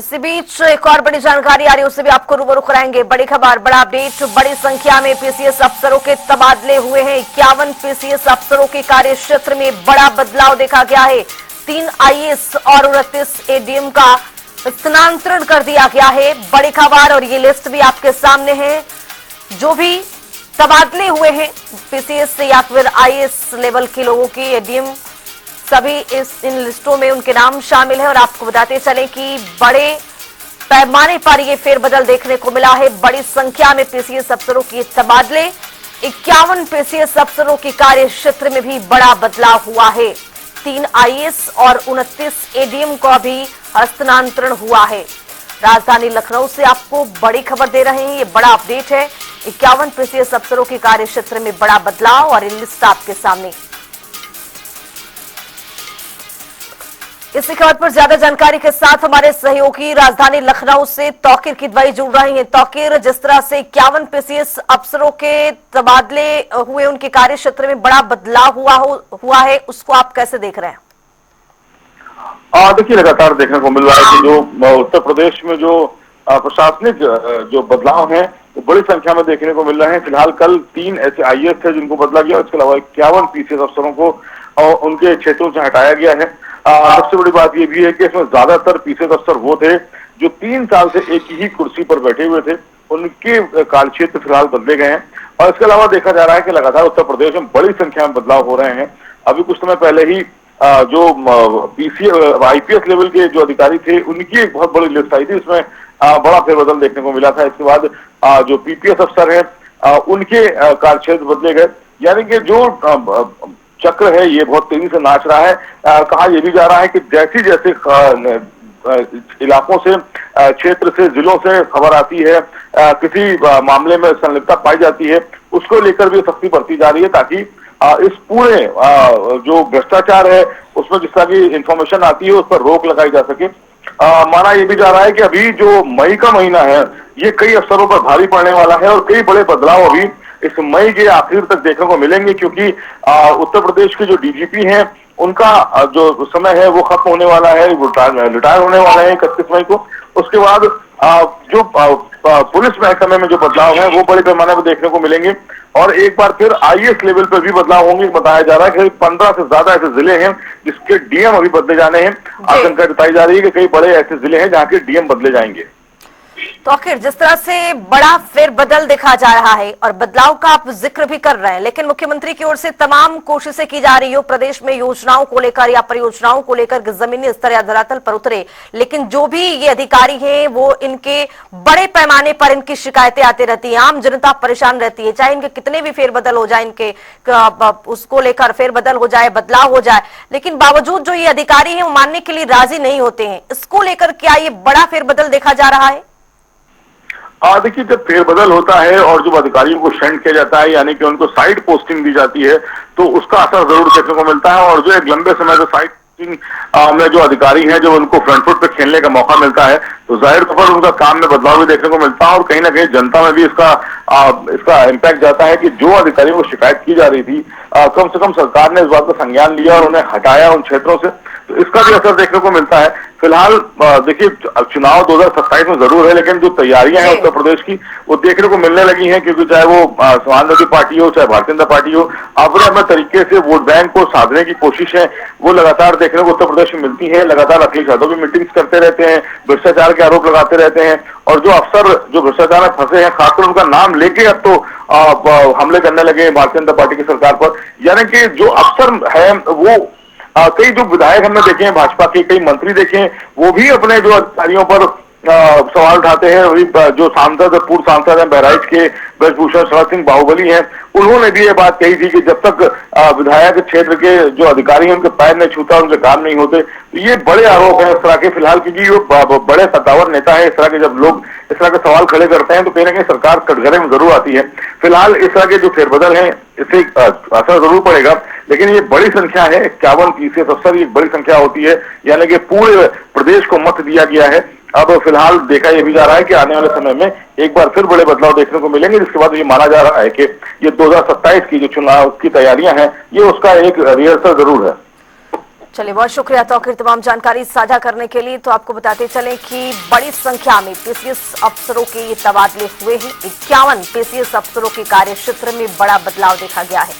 इसी बीच एक और बड़ी जानकारी आ रही है, उससे भी आपको रूबरू कराएंगे। बड़ी खबर, बड़ा अपडेट। बड़ी संख्या में पीसीएस अफसरों के तबादले हुए हैं। 51 पीसीएस अफसरों के कार्य क्षेत्र में बड़ा बदलाव देखा गया है। 3 आईएएस और 29 एडीएम का स्थानांतरण कर दिया गया है। बड़ी खबर, और ये लिस्ट भी आपके सामने है। जो भी तबादले हुए हैं पीसीएस से या फिर आईएएस लेवल के लोगों की, एडीएम, सभी इन लिस्टों में उनके नाम शामिल है। और आपको बताते चलें कि बड़े पैमाने पर ये फेरबदल देखने को मिला है। बड़ी संख्या में पीसीएस अफसरों के तबादले, 51 पीसीएस अफसरों के कार्य क्षेत्र में भी बड़ा बदलाव हुआ है। 3 आईएएस और 29 एडीएम का भी हस्तांतरण हुआ है। राजधानी लखनऊ से आपको बड़ी खबर दे रहे हैं, ये बड़ा अपडेट है। 51 पीसीएस अफसरों के कार्य क्षेत्र में बड़ा बदलाव, और ये लिस्ट आपके सामने। इसी खबर पर ज्यादा जानकारी के साथ हमारे सहयोगी राजधानी लखनऊ से तौकीर किदवई जुड़ रही हैं। तौकीर, जिस तरह से 51 पीसीएस अफसरों के तबादले हुए, उनके कार्य क्षेत्र में बड़ा बदलाव हुआ है, उसको आप कैसे देख रहे हैं? देखिए, लगातार देखने को मिल रहा है कि जो उत्तर प्रदेश में जो प्रशासनिक जो बदलाव हैं वो बड़ी संख्या में देखने को मिल रहे हैं। फिलहाल कल 3 ऐसे आईएएस थे जिनको बदला गया, इसके अलावा 51 पीसीएस अफसरों को उनके क्षेत्रों से हटाया गया है। सबसे बड़ी बात यह भी है कि इसमें ज्यादातर पीसीएस अफसर वो थे जो 3 साल से एक ही कुर्सी पर बैठे हुए थे, उनके कार्यक्षेत्र फिलहाल बदले गए हैं। और इसके अलावा देखा जा रहा है कि लगातार उत्तर प्रदेश में बड़ी संख्या में बदलाव हो रहे हैं। अभी कुछ समय पहले ही जो आईपीएस लेवल के जो अधिकारी थे उनकी एक बहुत बड़ी लिस्ट आई थी, इसमें बड़ा फेरबदल देखने को मिला था। इसके बाद जो पीपीएस अफसर हैं उनके कार्यक्षेत्र बदले गए। यानी कि जो चक्र है ये बहुत तेजी से नाच रहा है। कहा यह भी जा रहा है कि जैसे जैसे इलाकों से, क्षेत्र से, जिलों से खबर आती है, किसी मामले में संलिप्तता पाई जाती है, उसको लेकर भी सख्ती बरती जा रही है, ताकि इस पूरे जो भ्रष्टाचार है उसमें जिस तरह की इंफॉर्मेशन आती है उस पर रोक लगाई जा सके। माना यह भी जा रहा है कि अभी जो मई का महीना है ये कई अफसरों पर भारी पड़ने वाला है, और कई बड़े बदलाव अभी इस मई के आखिर तक देखने को मिलेंगे, क्योंकि उत्तर प्रदेश के जो डीजीपी हैं उनका जो समय है वो खत्म होने वाला है, रिटायर होने वाला है 31 मई को। उसके बाद जो पुलिस महकमे में जो बदलाव है वो बड़े पैमाने पर देखने को मिलेंगे, और एक बार फिर आईएएस लेवल पर भी बदलाव होंगे। बताया जा रहा है कि 15 से ज्यादा ऐसे जिले हैं जिसके डीएम अभी बदले जाने हैं। आशंका जताई जा रही है कि कई बड़े ऐसे जिले हैं जहाँ के डीएम बदले जाएंगे। तो आखिर जिस तरह से बड़ा फेरबदल देखा जा रहा है और बदलाव का आप जिक्र भी कर रहे हैं, लेकिन मुख्यमंत्री की ओर से तमाम कोशिशें की जा रही हो प्रदेश में योजनाओं को लेकर या परियोजनाओं को लेकर जमीनी स्तर या धरातल पर उतरे, लेकिन जो भी ये अधिकारी हैं वो इनके बड़े पैमाने पर इनकी शिकायतें आती रहती है, आम जनता परेशान रहती है, चाहे इनके कितने भी फेरबदल हो जाए, इनके उसको लेकर फेरबदल हो जाए, बदलाव हो जाए, लेकिन बावजूद जो ये अधिकारी है वो मानने के लिए राजी नहीं होते हैं। इसको लेकर क्या ये बड़ा फेरबदल देखा जा रहा है? देखिए, जब फेरबदल होता है और जब अधिकारियों को शेंड किया जाता है, यानी कि उनको साइड पोस्टिंग दी जाती है, तो उसका असर जरूर देखने को मिलता है। और जो एक लंबे समय से साइड पोस्टिंग में जो अधिकारी हैं, जब उनको फ्रंट फुट पे खेलने का मौका मिलता है तो जाहिर तौर पर उनका काम में बदलाव भी देखने को मिलता है, और कहीं ना कहीं जनता में भी इसका इम्पैक्ट जाता है कि जो अधिकारियों को शिकायत की जा रही थी, कम से कम सरकार ने इस बात का संज्ञान लिया और उन्हें हटाया उन क्षेत्रों से, तो इसका भी असर देखने को मिलता है। फिलहाल देखिए, चुनाव 2027 में जरूर है, लेकिन जो तैयारियां हैं उत्तर प्रदेश की वो देखने को मिलने लगी हैं, क्योंकि चाहे वो समाजवादी पार्टी हो, चाहे भारतीय जनता पार्टी हो, अपने अपने तरीके से वोट बैंक को साधने की कोशिश है वो लगातार देखने को उत्तर प्रदेश में मिलती है। लगातार अखिलेश यादव भी मीटिंग्स करते रहते हैं, भ्रष्टाचार के आरोप लगाते रहते हैं, और जो अफसर जो भ्रष्टाचार में फंसे हैं खासकर उनका नाम लेके अब तो हमले करने लगे हैं भारतीय जनता पार्टी की सरकार पर। यानी कि जो अफसर है वो कई जो विधायक हमने देखे हैं भाजपा के, कई मंत्री देखे हैं, वो भी अपने जो अधिकारियों पर सवाल उठाते हैं। वही जो सांसद, पूर्व सांसद हैं बहराइच के ब्रजभूषण शरद सिंह बाहुबली हैं, उन्होंने भी ये बात कही थी कि जब तक विधायक क्षेत्र के जो अधिकारी हैं उनके पैर नहीं छूता, उनके काम नहीं होते। तो ये बड़े आरोप है इस तरह के फिलहाल, क्योंकि वो बड़े सत्तावर नेता है। इस तरह के जब लोग इस तरह के सवाल खड़े करते हैं तो कहीं ना कहीं सरकार कटघरे में जरूर आती है। फिलहाल इस तरह के जो फेरबदल है इससे असर जरूर पड़ेगा, लेकिन ये बड़ी संख्या है, 51 पीसीएस अफसर, ये बड़ी संख्या होती है, यानी कि पूरे प्रदेश को मत दिया गया है। अब फिलहाल देखा यह भी जा रहा है कि आने वाले समय में एक बार फिर बड़े बदलाव देखने को मिलेंगे, जिसके बाद ये माना जा रहा है कि ये 2027 की जो चुनाव की तैयारियां हैं ये उसका एक रिहर्सल जरूर है। चलिए, बहुत शुक्रिया तौकीर तमाम जानकारी साझा करने के लिए। तो आपको बताते चलें कि बड़ी संख्या में पीसीएस अफसरों के ये तबादले हुए हैं। 51 पीसीएस अफसरों के कार्यक्षेत्र में बड़ा बदलाव देखा गया है।